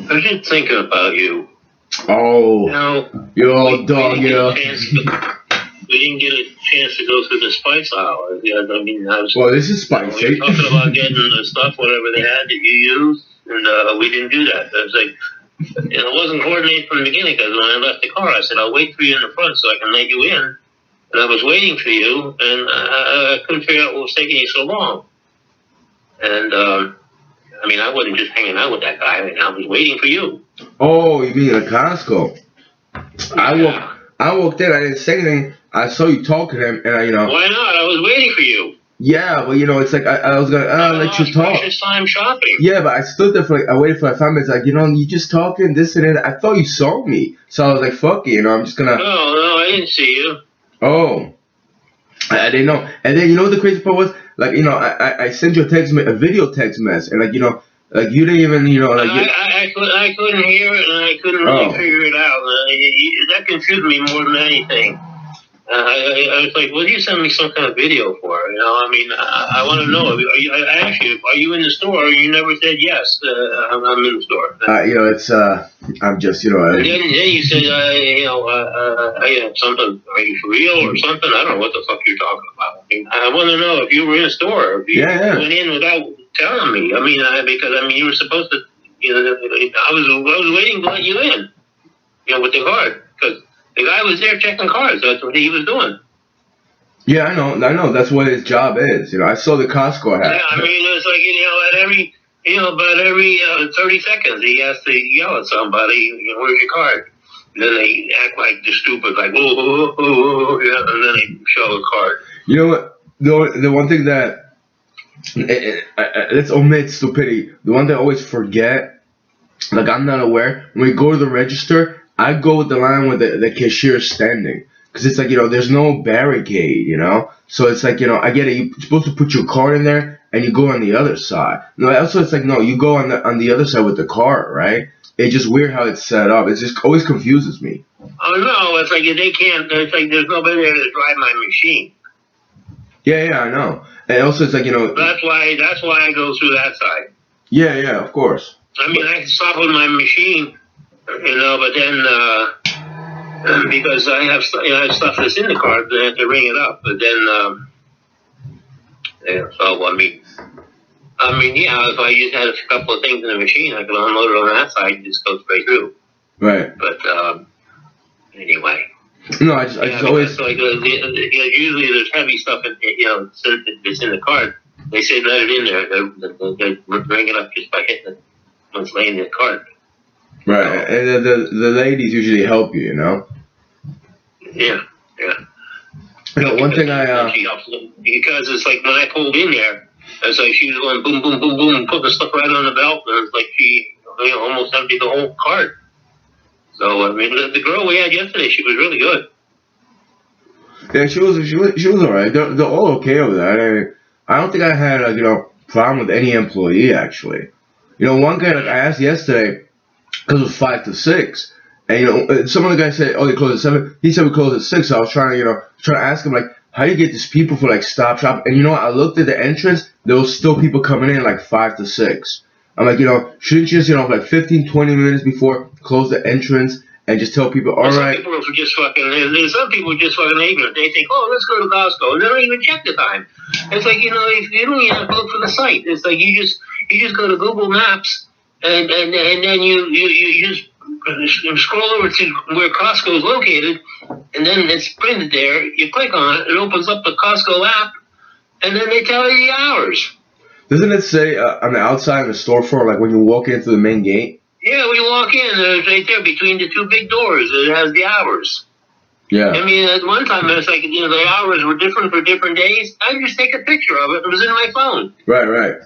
I was just thinking about you. Oh, You know, yo, dog, yo. We didn't get a chance to go through the spice aisle. I mean, Well, this is spicy. we were talking about getting the stuff, whatever they had that you used, and we didn't do that. I was like, it wasn't coordinated from the beginning because when I left the car, I said, I'll wait for you in the front so I can let you in. And I was waiting for you, and I couldn't figure out what was taking you so long. And, I mean, I wasn't just hanging out with that guy. I mean, I was waiting for you. Oh, you mean at Costco? Yeah. I walked in. I didn't say anything. I saw you talking to him, and Why not? I was waiting for you. Yeah, but it's like I was gonna let you talk. Precious time shopping. Yeah, but I stood there I waited for like 5 minutes. Like you just talking this and that. I thought you saw me, so I was like, fuck it. I'm just gonna. No, I didn't see you. Oh, I didn't know. And then what the crazy part was? Like I sent you a video text message, and like you didn't even like. I couldn't hear it, and I couldn't really figure it out. That confused me more than anything. I was like, what do you send me some kind of video for? I mean, I want to know. I asked you, are you in the store? You never said yes. I'm in the store. It's I'm just And then you said, something. Are you for real or something? I don't know what the fuck you're talking about. I mean, I want to know if you were in a store. If you went in without telling me. I mean, because you were supposed to. I was waiting to let you in. With the card because. The guy was there checking cards. That's what he was doing. Yeah, I know. That's what his job is. I saw the Costco hat. Yeah, I mean, it's like, about every 30 seconds, he has to yell at somebody, where's your card? And then they act like they're stupid, like, and then they show a card. You know what? The one thing that, let's omit stupidity. The one that I always forget, like I'm not aware, when we go to the register, I go with the line with the cashier standing. Because it's like, there's no barricade, So it's like, I get it. You're supposed to put your card in there and you go on the other side. No, also it's like, no, you go on the other side with the card, right? It's just weird how it's set up. It just always confuses me. Oh, no. It's like they can't, it's like there's nobody there to drive my machine. Yeah, I know. And also it's like, That's why I go through that side. Yeah, of course. I mean, I can stop with my machine. But then because I have stuff that's in the card, I have to ring it up. But then, so if I just had a couple of things in the machine, I could unload it on that side and just go straight through. Right. But anyway. No, I just always like usually there's heavy stuff that's in the card. They say let it in there. They bring it up just by hitting it when it's laying in the card. Right, and the ladies usually help you, Yeah. One thing because it's like when I pulled in there, it's like she was going boom, boom, boom, boom, and putting the stuff right on the belt, and it's like she almost emptied the whole cart. So I mean, the girl we had yesterday, she was really good. Yeah, she was alright. They're all okay over there. I don't think I had a problem with any employee actually. One guy I asked yesterday. Because it was 5 to 6, and some of the guys said, "Oh, they close at 7." He said we close at 6. So I was trying to ask him like, how do you get these people for like stop shop? And I looked at the entrance. There was still people coming in like 5 to 6. I'm like, shouldn't you just like 15, 20 minutes before close the entrance and just tell people, all right. Some people are just fucking. There's some people just fucking ignorant. They think, oh, let's go to Costco, and they don't even check the time. It's like if you don't even have to look for the site. It's like you just go to Google Maps. And then you just scroll over to where Costco is located, and then it's printed there. You click on it, it opens up the Costco app, and then they tell you the hours. Doesn't it say on the outside of the storefront, like when you walk into the main gate? Yeah, when you walk in, it's right there between the two big doors. It has the hours. Yeah. I mean, at one time, it's like, the hours were different for different days. I just take a picture of it. It was in my phone. Right.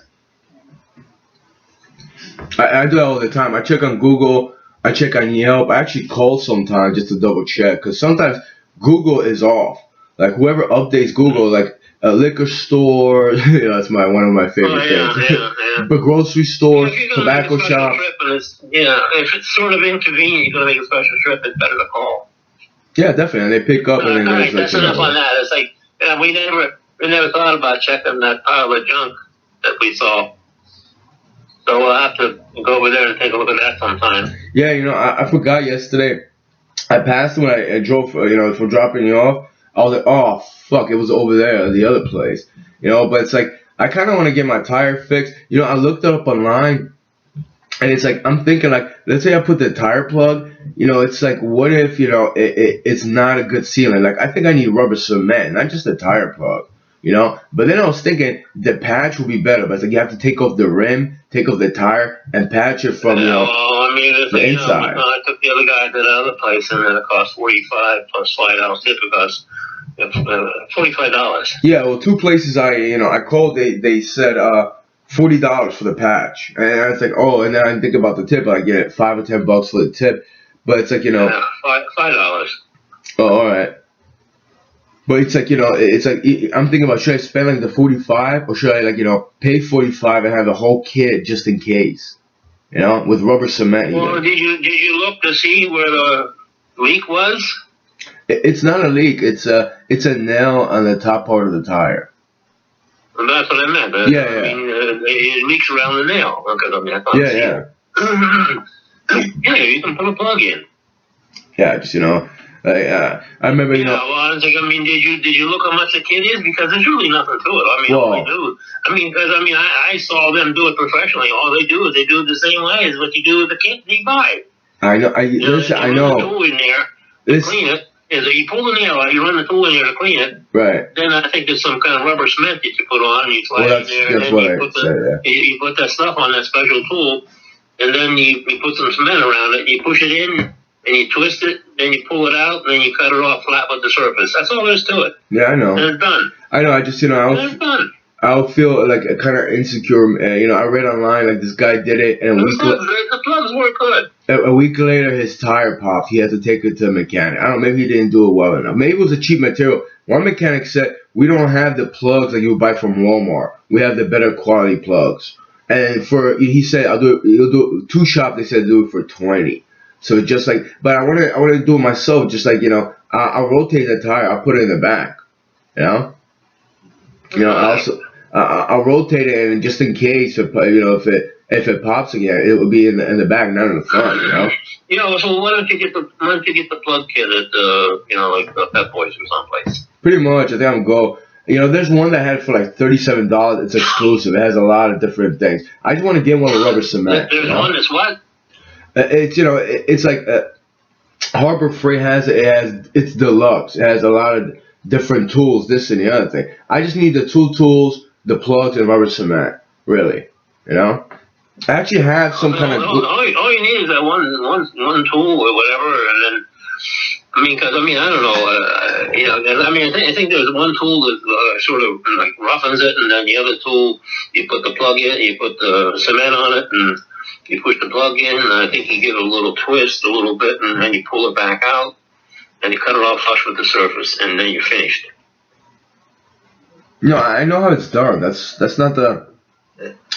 I do that all the time. I check on Google. I check on Yelp. I actually call sometimes just to double check because sometimes Google is off. Like whoever updates Google, like a liquor store, that's one of my favorite things. Yeah. But grocery store, tobacco shop. If it's sort of inconvenient, you're gonna make a special trip. It's better to call. Yeah, definitely. And they pick up. And then all right, that's enough on that. It's like we never thought about checking that pile of junk that we saw. So we'll have to go over there and take a look at that sometime. Yeah, I forgot yesterday. I passed when I drove, for dropping you off. I was like, oh fuck, it was over there, the other place. But it's like I kind of want to get my tire fixed. I looked it up online, and it's like I'm thinking like, let's say I put the tire plug. It's like, what if it's not a good sealant? Like I think I need rubber cement, not just a tire plug. But then I was thinking the patch would be better, but it's like you have to take off the rim, take off the tire, and patch it from Well, I mean, the inside. I took the other guy to the other place, and it cost $45 plus $5 tip because $45. Yeah, well, two places I called, they said $40 for the patch, and I was like, oh, and then I think about the tip, I get $5 or $10 for the tip, but it's like Yeah, $5. oh, all right, but it's like it's like I'm thinking about, should I spend like the 45, or should I like pay 45 and have the whole kit just in case, with rubber cement. Well, did you look to see where the leak was? It's not a leak. It's a nail on the top part of the tire. And that's what I meant. Yeah. I mean, it leaks around the nail. Because I mean, I thought, Yeah. yeah, you can put a plug in. Yeah, just I remember Well, I was like, I mean, did you look how much the kit is? Because there's really nothing to it. I mean, all they do. I mean, because I saw them do it professionally. All they do is they do it the same way as what you do with the kit they buy. I know. I know. The tool in there to clean it. Is that you pull the nail out, you run the tool in there to clean it. Right. Then I think there's some kind of rubber cement that you put on, and you slide it in there, and then you put that stuff on that special tool, and then you put some cement around it, and you push it in, and you twist it, then you pull it out, and then you cut it off flat with the surface. That's all there is to it. Yeah, I know. And it's done. I know. I just it's done. I would feel like kind of insecure. I read online like this guy did it, and the plugs work good. A week later, his tire popped. He had to take it to a mechanic. I don't know. Maybe he didn't do it well enough. Maybe it was a cheap material. One mechanic said, we don't have the plugs like you would buy from Walmart. We have the better quality plugs. And he said, you'll do two shop. They said do it for 20. So just like, but I want to do it myself. Just like, I'll rotate the tire. I'll put it in the back. I'll rotate it, and just in case, if it pops again, it will be in the back, not in the front. So why don't you get the plug kit at like Pep Boys or someplace? Pretty much, I think I'm go. There's one that I had for like $37. It's exclusive. It has a lot of different things. I just want to get one with rubber cement. There's one that's what? It's like Harbor Freight has it. It's deluxe. It has a lot of different tools, this and the other thing. I just need the two tools, the plugs, and rubber cement. Really, I actually have some kind of. All you need is that one tool or whatever, and then because I don't know, I think there's one tool that sort of like roughens it, and then the other tool you put the plug in, you put the cement on it, and you push the plug in, and I think you give it a little twist, a little bit, and then you pull it back out. And you cut it off flush with the surface, and then you're finished. I know how it's done. That's not the.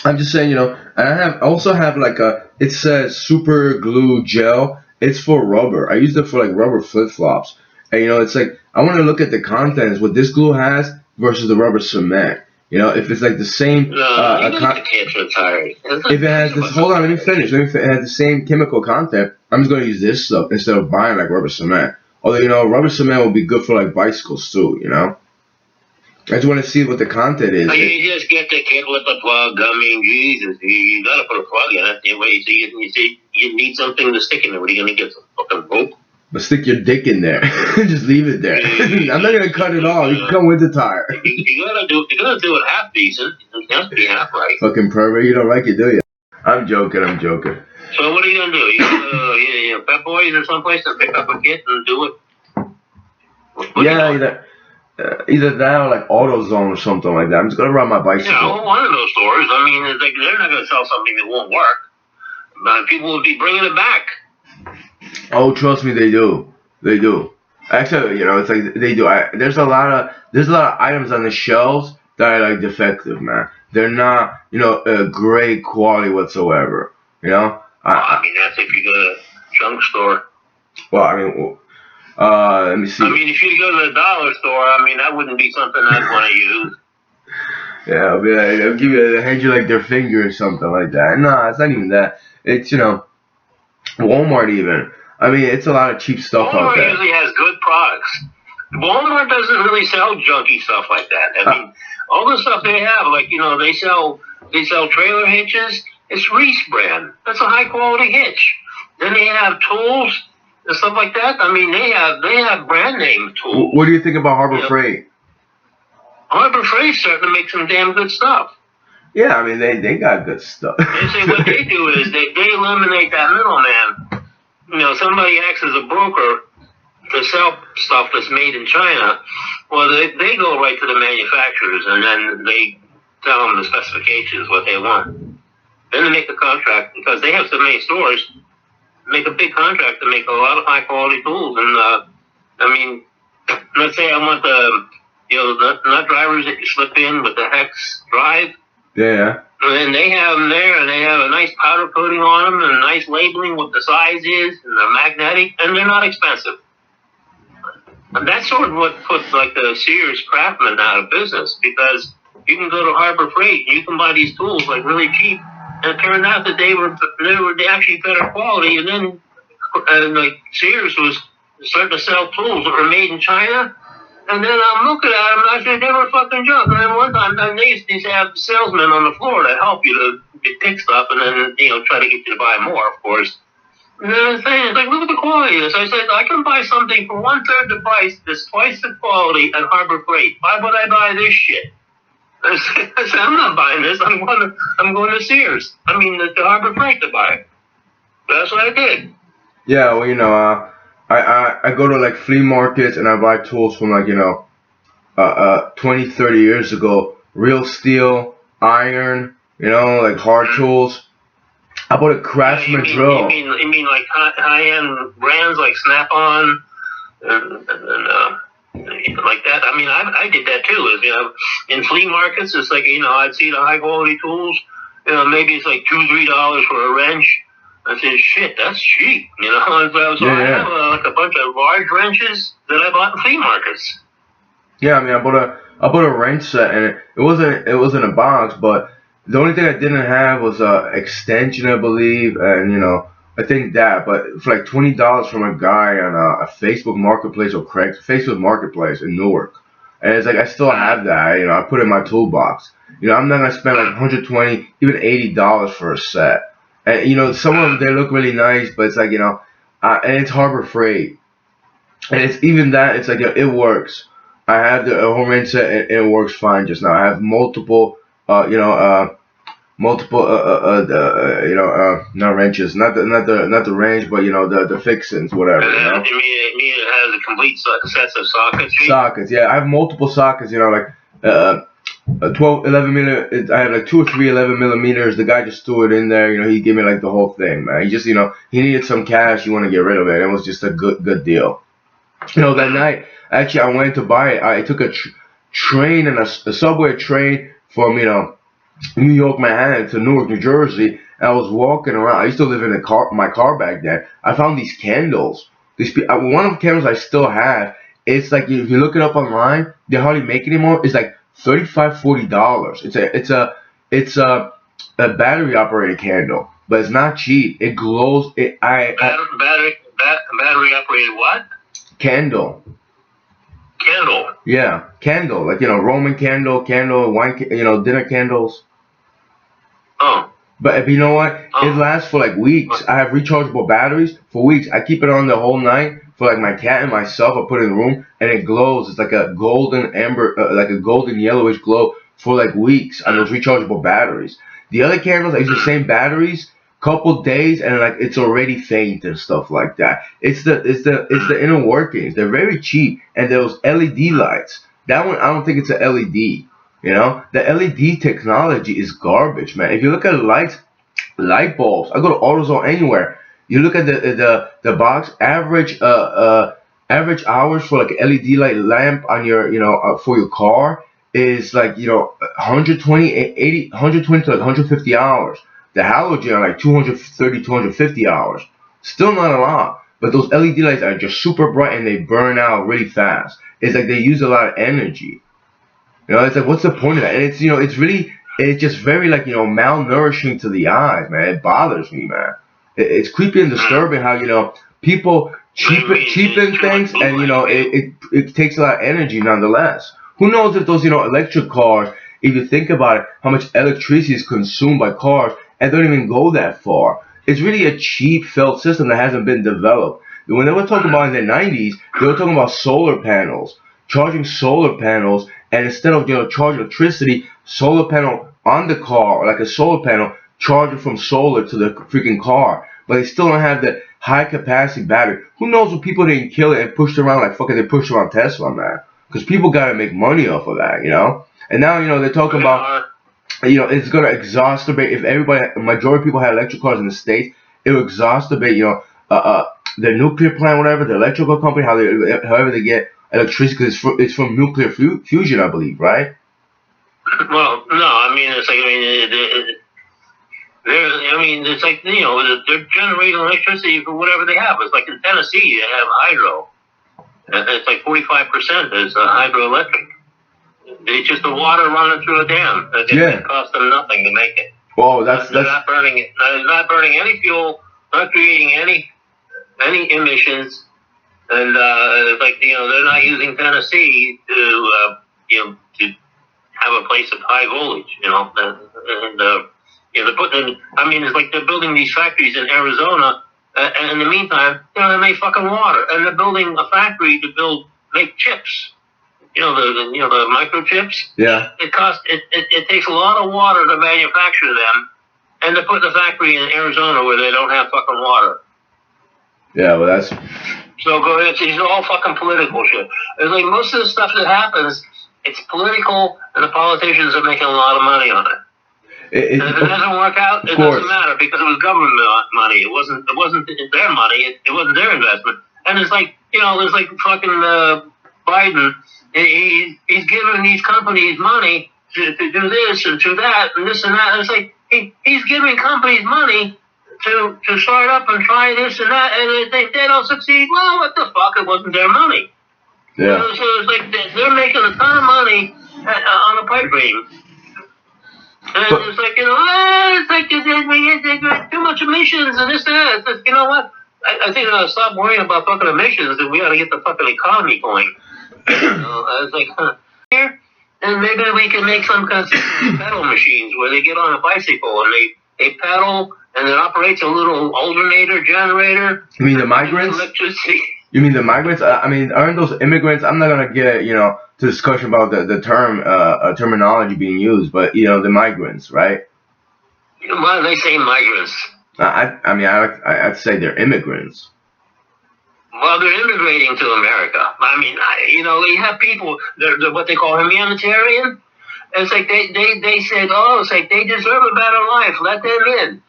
I'm just saying, and I also have like it says super glue gel. It's for rubber. I use it for like rubber flip flops, and it's like I want to look at the contents, what this glue has versus the rubber cement. If it's like the same. If it has this, hold on, let me finish. If it has the same chemical content, I'm just going to use this stuff instead of buying like rubber cement. Although, rubber cement will be good for like bicycles too, I just want to see what the content is. You just get the kit with the plug. Jesus, you got to put a plug in it. You need something to stick in there. What are you going to get? Some fucking rope? But stick your dick in there. Just leave it there. I'm not going to cut it off. You can come with the tire. You got to do it half decent. It has to be half right. Fucking pervert. You don't like it, do you? I'm joking. So what are you gonna do? You go to Pep Boys or someplace to pick up a kit and do it? Either that or like AutoZone or something like that. I'm just gonna ride my bicycle. One of those stores. They're not gonna sell something that won't work. But people will be bringing it back. Oh, trust me, they do. They do. Actually, it's like they do. There's a lot of items on the shelves that are like defective, man. They're not, great quality whatsoever. That's if you go to a junk store. Well, let me see. If you go to the dollar store, that wouldn't be something I'd want to use. Yeah, I'll be like, they'll give you, they'll hand you like their finger or something like that. Nah, it's not even that. It's Walmart even. I mean, it's a lot of cheap stuff out Walmart there. usually has good products. Walmart doesn't really sell junky stuff like that. I mean, all the stuff they have, like they sell trailer hitches. It's Reese brand. That's a high quality hitch. Then they have tools and stuff like that. I mean, they have brand name tools. What do you think about Harbor Freight? Harbor Freight's starting to make some damn good stuff. Yeah, I mean they got good stuff. They say what they do is they eliminate that middleman. Somebody acts as a broker to sell stuff that's made in China. Well, they go right to the manufacturers and then they tell them the specifications, what they want. Then they make a contract because they have so many stores. Make a big contract to make a lot of high quality tools. And I mean, let's say I want the nut drivers that you slip in with the hex drive. Yeah. And they have them there, and they have a nice powder coating on them, and a nice labeling what the size is, and they're magnetic, and they're not expensive. And that's sort of what puts like the Sears Craftsman out of business, because you can go to Harbor Freight and you can buy these tools like really cheap, and it turned out that they were actually better quality, and then like Sears was starting to sell tools that were made in China. And then I'm looking at them, and I said, they were fucking junk. And then one time, they used to have salesmen on the floor to help you to pick stuff and then, try to get you to buy more, of course. And then I'm saying, it's like, look at the quality of this. I said, I can buy something for 1/3 the price that's twice the quality at Harbor Freight. Why would I buy this shit? I said, I'm not buying this. I'm going to Sears. I mean, to Harbor Freight to buy it. That's what I did. Yeah, well, I go to like flea markets and I buy tools from like 20, 30 years ago, real steel, iron, like hard tools. I bought a Craftsman drill. You mean like high-end brands like Snap-on and like that? I mean, I did that too. Is in flea markets, it's like I'd see the high-quality tools. Maybe it's like $2-3 for a wrench. I said, shit, that's cheap, So I have like a bunch of large wrenches that I bought in flea markets. Yeah, I mean, I bought a wrench set, and it wasn't a box, but the only thing I didn't have was a extension, I believe, and I think that, but for like $20 from a guy on a Facebook Marketplace or Facebook Marketplace in Newark, and it's like I still have that, I put it in my toolbox. I'm not gonna spend like $120, even $80 for a set. And some of them they look really nice, but it's like and it's Harbor Freight, and it's even that it's like it works. I have the home wrench set and it works fine just now. I have multiple not wrenches, not the range, but the fixins, whatever. You mean it has a complete sets of sockets? Sockets, yeah. I have multiple sockets. Like a 12, 11 millimeter. I have like 2 or 3 11 millimeters. The guy just threw it in there. He gave me like the whole thing, man. He just he needed some cash. You want to get rid of it. It was just a good deal. That night, actually, I went to buy it. I took a train and a subway train from New York, Manhattan to Newark, New Jersey. And I was walking around. I used to live in my car back then. I found these candles. One of the candles I still have. It's like if you look it up online, they hardly make it anymore. It's like $35-$40. It's a battery operated candle, but it's not cheap. It glows. Battery operated what? Candle. Candle. Yeah, candle. Like Roman candle, wine, dinner candles. Oh. But you know what? It lasts for like weeks. I have rechargeable batteries for weeks. I keep it on the whole night for like my cat and myself. I put it in the room and it glows. It's like a golden amber, like a golden yellowish glow for like weeks on those rechargeable batteries. The other candles, I use the same batteries, couple days, and like it's already faint and stuff like that. It's the inner workings. They're very cheap, and those LED lights. That one, I don't think it's a LED. The LED technology is garbage, man. If you look at the light bulbs, I go to AutoZone anywhere. You look at the box average hours for like LED light lamp on your for your car is like 120 to like 150 hours. The halogen are like 230, 250 hours. Still not a lot, but those LED lights are just super bright and they burn out really fast. It's like they use a lot of energy. You know, it's like, what's the point of that? And it's, it's really, it's just very like, malnourishing to the eyes, man. It bothers me, man. It's creepy and disturbing how, people cheapen things, and, it takes a lot of energy nonetheless. Who knows if those, electric cars, if you think about it, how much electricity is consumed by cars and don't even go that far. It's really a cheap felt system that hasn't been developed. When they were talking about in the 90s, they were talking about solar panels, charging solar panels, and instead of charge electricity, solar panel on the car, or like a solar panel, charge it from solar to the freaking car. But they still don't have the high capacity battery. Who knows if people didn't kill it and pushed it around like fucking they pushed around Tesla, man? Because people gotta make money off of that, And now, they're talking about, it's gonna exacerbate if majority of people had electric cars in the States. It will exacerbate, the nuclear plant, whatever, the electrical company, however they get electricity, because it's from nuclear fusion, I believe, right? Well, no, I mean, it's like, it's like, they're generating electricity for whatever they have. It's like in Tennessee, they have hydro. It's like 45% is hydroelectric. It's just the water running through a dam. It costs them nothing to make it. Whoa, they're not burning it. They're not burning any fuel, not creating any emissions, and it's like they're not using Tennessee to have a place of high voltage. They're putting in. I mean, it's like they're building these factories in Arizona, and in the meantime, they make fucking water, and they're building a factory to make chips. The microchips. Yeah. It takes a lot of water to manufacture them, and to put the factory in Arizona where they don't have fucking water. Yeah, well, that's. So it's all fucking political shit. It's like most of the stuff that happens, it's political, and the politicians are making a lot of money on it. And if it doesn't work out, it doesn't matter because it was government money. It wasn't their money. It wasn't their investment. And it's like there's like fucking Biden. He's giving these companies money to do this and to that and this and that. And it's like he's giving companies money to start up and try this and that, and if they don't succeed, well, what the fuck? It wasn't their money. Yeah. So it's like they're making a ton of money on a pipe dream. And it's like, it's like they got too much emissions and this and that. It's like, you know what? I think I'll stop worrying about fucking emissions and we ought to get the fucking economy going. I was like, here, and maybe we can make some kind of pedal machines where they get on a bicycle and they pedal and it operates a little alternator generator. You mean the migrants? Electricity. You mean the migrants? I mean, aren't those immigrants? I'm not gonna get to discussion about the term terminology being used, but the migrants, right? Why do they say migrants? I'd say they're immigrants. Well, they're immigrating to America. I mean, you have people, they're what they call humanitarian. It's like they said, it's like they deserve a better life. Let them in.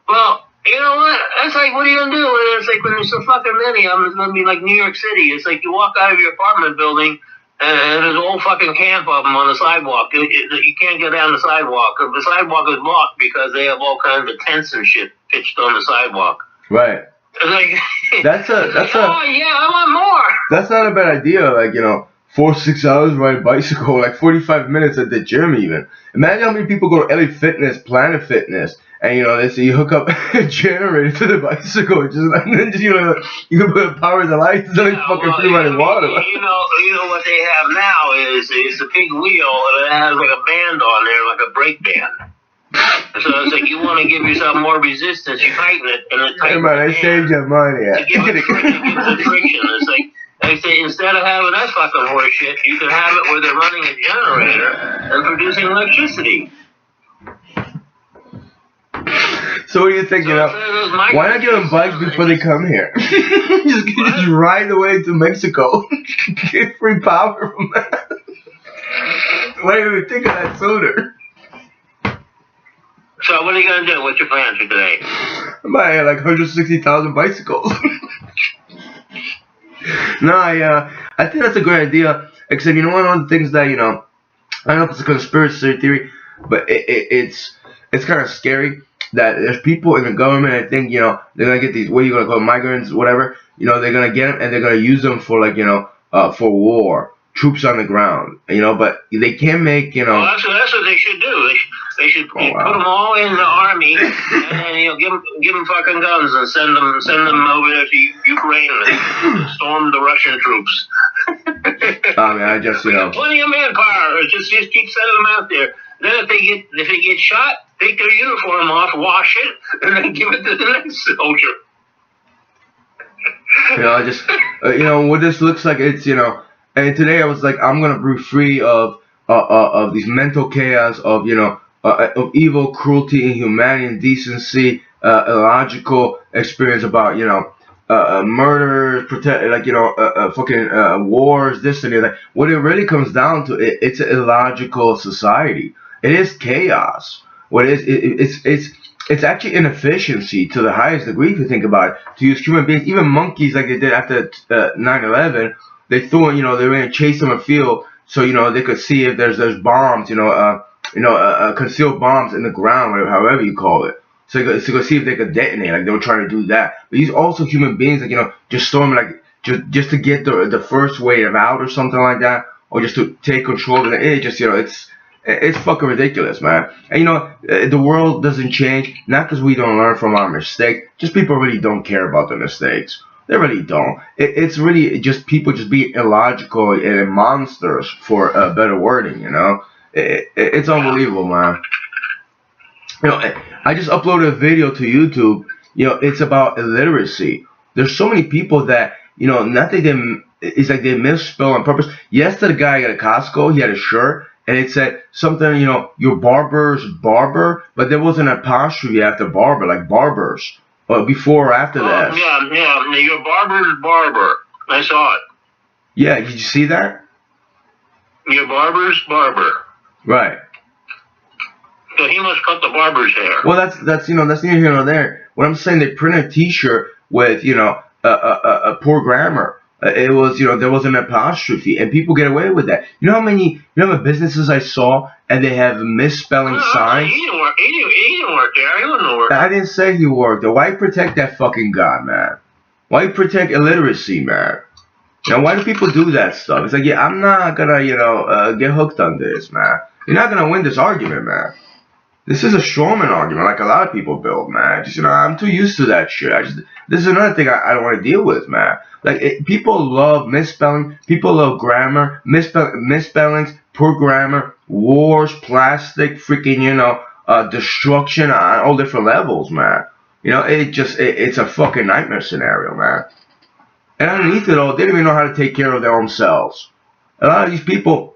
Well, you know what? It's like, what are you going to do? And it's like, when there's so fucking many, it's going to be like New York City. It's like you walk out of your apartment building and there's a whole fucking camp of them on the sidewalk. You can't get down the sidewalk. The sidewalk is blocked because they have all kinds of tents and shit pitched on the sidewalk. Right. Like, that's oh yeah, I want more. That's not a bad idea. Like 4-6 hours ride a bicycle, like 45 minutes at the gym even. Imagine how many people go to LA Fitness, Planet Fitness, and they say you hook up a generator to the bicycle, and then you can put power the lights, it's like fucking free running water. You know what they have now is a big wheel and it has like a band on there, like a brake band. So it's like you want to give yourself more resistance, you tighten it, and it tightens I saved your money. To give it friction. It's like they say instead of having that fucking horse shit, you can have it where they're running a generator and producing electricity. So what do you think? Why not give them bikes before they come here? just ride away to Mexico, get free power from that. Why didn't we think of that sooner? So what are you gonna do? What's your plans for today? I'm buying like 160,000 bicycles. No, I think that's a great idea. Except one of the things that I don't know if it's a conspiracy theory, but it's kind of scary that there's people in the government. I think they're gonna get these, what are you gonna call them, migrants, whatever. They're gonna get them and they're gonna use them for for war. troops on the ground, but they can't make, Well, that's what they should do. They should put them all in the army, and then give them fucking guns and send them over there to Ukraine and storm the Russian troops. I just plenty of manpower. Just keep sending them out there. Then if they get shot, take their uniform off, wash it, and then give it to the next soldier. What this looks like, it's, and today I was like, I'm gonna be free of these mental chaos of, of evil, cruelty, inhumanity, indecency, illogical experience about, murders, fucking wars, this and that. What it really comes down to, it's an illogical society. It is chaos. What it is, it's actually inefficiency to the highest degree if you think about it. To use human beings, even monkeys, like they did after 9/11, they threw in, they were going to chase them a field so they could see if there's bombs, concealed bombs in the ground, or however you call it. So you could see if they could detonate, like they were trying to do that. But these also human beings, like just storming, like just to get the first wave out or something like that, or just to take control of it. It just it's fucking ridiculous, man. And the world doesn't change, not because we don't learn from our mistakes, just people really don't care about the mistakes. They really don't. It's really just people just being illogical and monsters, for better wording, It's unbelievable, man. I just uploaded a video to YouTube. It's about illiteracy. There's so many people that, not that it's like they misspell on purpose. Yesterday, the guy at Costco, he had a shirt, and it said something, your barber's barber, but there was an apostrophe after barber, like barbers, before or after that. Yeah, your barber's barber. I saw it. Yeah, did you see that? Your barber's barber. Right. So he must cut the barber's hair. Well, that's neither here nor there. What I'm saying, they printed a T-shirt with a poor grammar. It was there was an apostrophe, and people get away with that. How many businesses I saw and they have misspelling signs. He didn't work there. He wouldn't work. I didn't say he worked there. Why protect that fucking guy, man? Why protect illiteracy, man? Why do people do that stuff? It's like, yeah, I'm not gonna get hooked on this, man. You're not gonna win this argument, man. This is a strawman argument, like a lot of people build, man. Just I'm too used to that shit. This is another thing I don't want to deal with, man. Like people love misspelling, people love grammar, misspellings, poor grammar, wars, plastic, freaking destruction on all different levels, man. It's a fucking nightmare scenario, man. And underneath it all, they don't even know how to take care of their own selves. A lot of these people.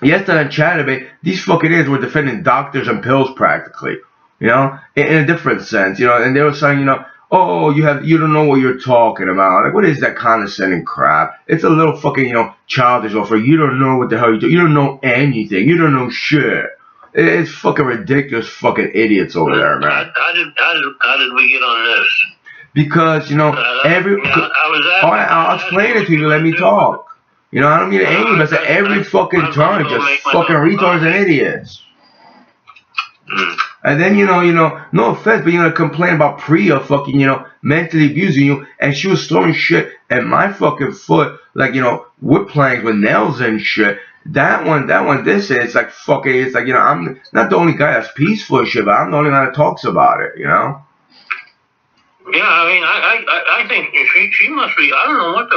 Yesterday on Chatterbait, these fucking idiots were defending doctors and pills practically, in a different sense, and they were saying, oh, you don't know what you're talking about. Like, what is that condescending crap? It's a little fucking, childish offer. You don't know what the hell you do. You don't know anything. You don't know shit. It's fucking ridiculous, fucking idiots over there, man. How did we get on this? Because I'll explain it to you. Let me talk. I don't mean to anger, but at every fucking turn, just fucking retards and idiots. And then, no offense, but, complain about Priya fucking, mentally abusing you, and she was throwing shit at my fucking foot, like, wood planks with nails and shit. That one, it's like fucking, it's like, I'm not the only guy that's peaceful and shit, but I'm the only guy that talks about it, Yeah, I mean, I think she must be, I don't know what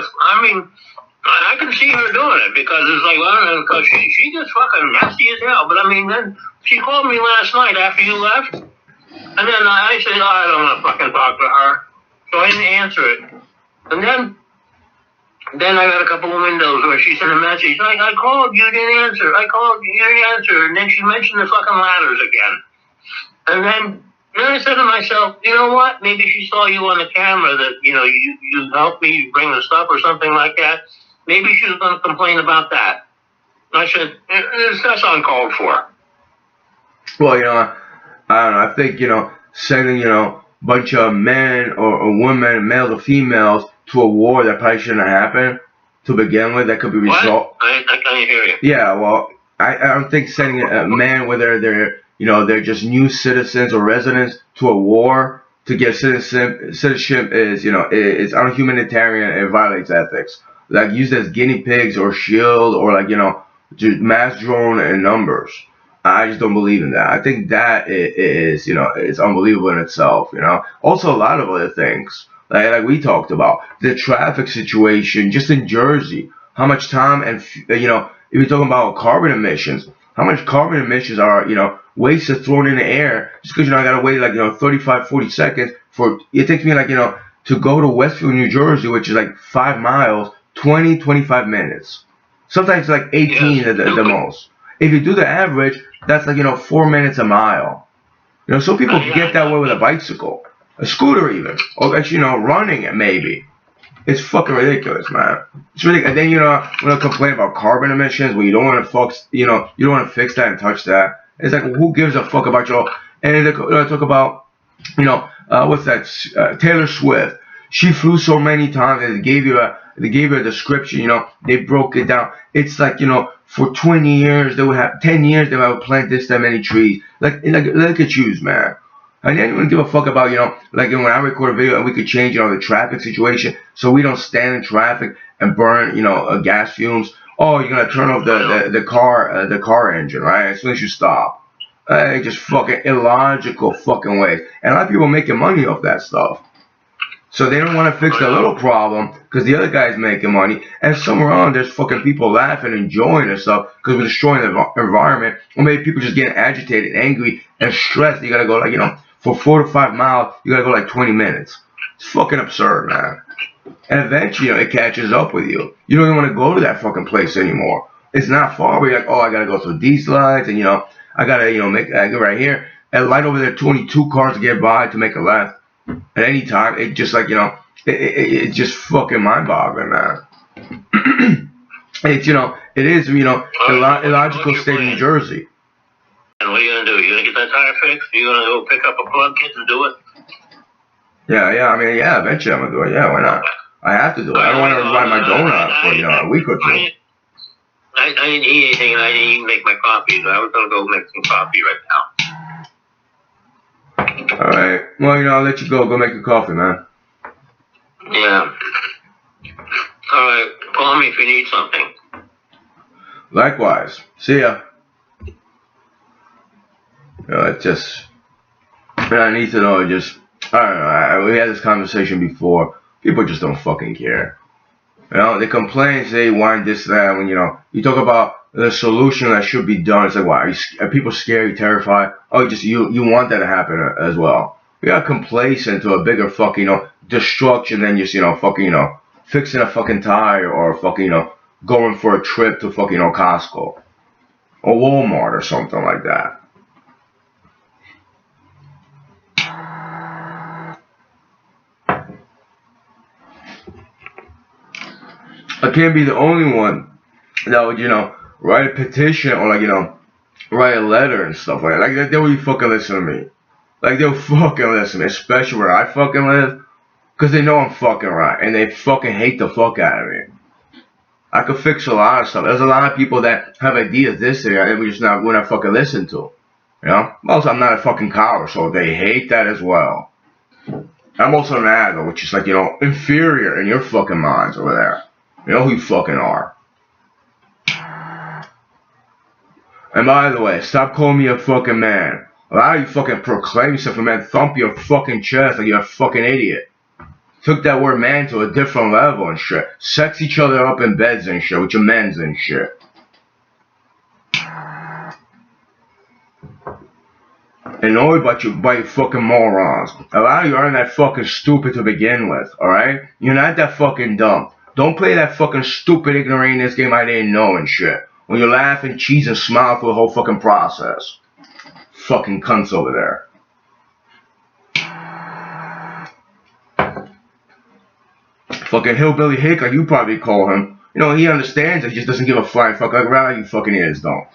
I can see her doing it because it's like, because she gets fucking nasty as hell. But I mean, then she called me last night after you left, and then I said, I don't want to fucking talk to her, so I didn't answer it. And then I got a couple of windows where she sent a message. I called, you didn't answer. I called, you didn't answer. And then she mentioned the fucking ladders again. And then I said to myself, you know what? Maybe she saw you on the camera that you helped me bring the stuff or something like that. Maybe she was going to complain about that. I said, that's uncalled for. Well, I don't know. I think, sending, a bunch of men or women, males or females, to a war that probably shouldn't have happened to begin with, that could be resolved. I can't hear you. Yeah, well, I don't think sending a man, whether they're just new citizens or residents, to a war to get citizenship is, is unhumanitarian and violates ethics. like used as guinea pigs or shield or like just mass drone and numbers. I just don't believe in that. I think that is it's unbelievable in itself. Also a lot of other things like we talked about the traffic situation just in Jersey. How much time and if you're talking about carbon emissions, how much carbon emissions are wasted thrown in the air just because I gotta wait like 35, 40 seconds for it takes me like to go to Westfield, New Jersey, which is like 5 miles, 20, 25 minutes. Sometimes like 18 Yes. at the most. If you do the average, that's like 4 minutes a mile. Some people can get that way with a bicycle, a scooter even, or actually running it maybe. It's fucking ridiculous, man. It's ridiculous. And then when I complain about carbon emissions, well, you don't want to you don't want to fix that and touch that. It's like, well, who gives a fuck about your? And then I talk about, what's that? Taylor Swift. She flew so many times, and they gave you a description. They broke it down. It's like for 20 years they would have 10 years they would plant this that many trees. Like look at you, man. And they don't give a fuck about, like when I record a video and we could change, the traffic situation so we don't stand in traffic and burn, gas fumes. Oh, you're gonna turn off the car engine, right? As soon as you stop. Just fucking illogical fucking ways. And a lot of people are making money off that stuff. So they don't want to fix the little problem because the other guy's making money. And somewhere on there's fucking people laughing, enjoying and stuff because we're destroying the environment. Or maybe people just getting agitated, angry, and stressed. You gotta go like, for 4 to 5 miles, you gotta go like 20 minutes. It's fucking absurd, man. And eventually, it catches up with you. You don't even want to go to that fucking place anymore. It's not far, but you're like, oh, I gotta go through these lights, and I gotta, I go right here. And light over there, 22 cars to get by to make a left. At any time, it just like, it's just fucking mind-boggling, man. It's, it is, illogical state in New Jersey. And what are you gonna do? You gonna get that tire fixed? You gonna go pick up a plug kit and do it? Yeah. I mean, yeah. Eventually, I'm gonna do it. Yeah, why not? I have to do it. I don't want to ride my donut for a week or two. I didn't eat anything, and I didn't even make my coffee. So I was gonna go make some coffee right now. All right. Well, I'll let you go. Go make your coffee, man. Yeah. All right. Call me if you need something. Likewise. See ya. It's just, I need to know, I don't know, we had this conversation before, people just don't fucking care. They complain, say, whine, this, that, when, you talk about the solution that should be done, it's like, why, are people scared, terrified? Oh, you want that to happen as well. We got complacent to a bigger fucking, destruction than just, fucking, fixing a fucking tire or fucking, going for a trip to fucking, Costco or Walmart or something like that. I can't be the only one that would, write a petition or like, write a letter and stuff like that. Like, they would fucking listen to me. Like, they'll fucking listen to me, especially where I fucking live, because they know I'm fucking right, and they fucking hate the fuck out of me. I could fix a lot of stuff. There's a lot of people that have ideas this year, and we're not fucking listen to. Also, I'm not a fucking coward, so they hate that as well. I'm also an adult, which is like, inferior in your fucking minds over there. You know who you fucking are. And by the way, stop calling me a fucking man. A lot of you fucking proclaim yourself a man, thump your fucking chest like you're a fucking idiot. Took that word man to a different level and shit. Sex each other up in beds and shit with your men's and shit. Annoyed by you fucking morons. A lot of you aren't that fucking stupid to begin with, alright? You're not that fucking dumb. Don't play that fucking stupid ignoramus game I didn't know and shit. When you laugh and cheese and smile through the whole fucking process. Fucking cunts over there. Fucking hillbilly hick, like you probably call him. He understands it, he just doesn't give a flying fuck like a lot of you fucking idiots don't.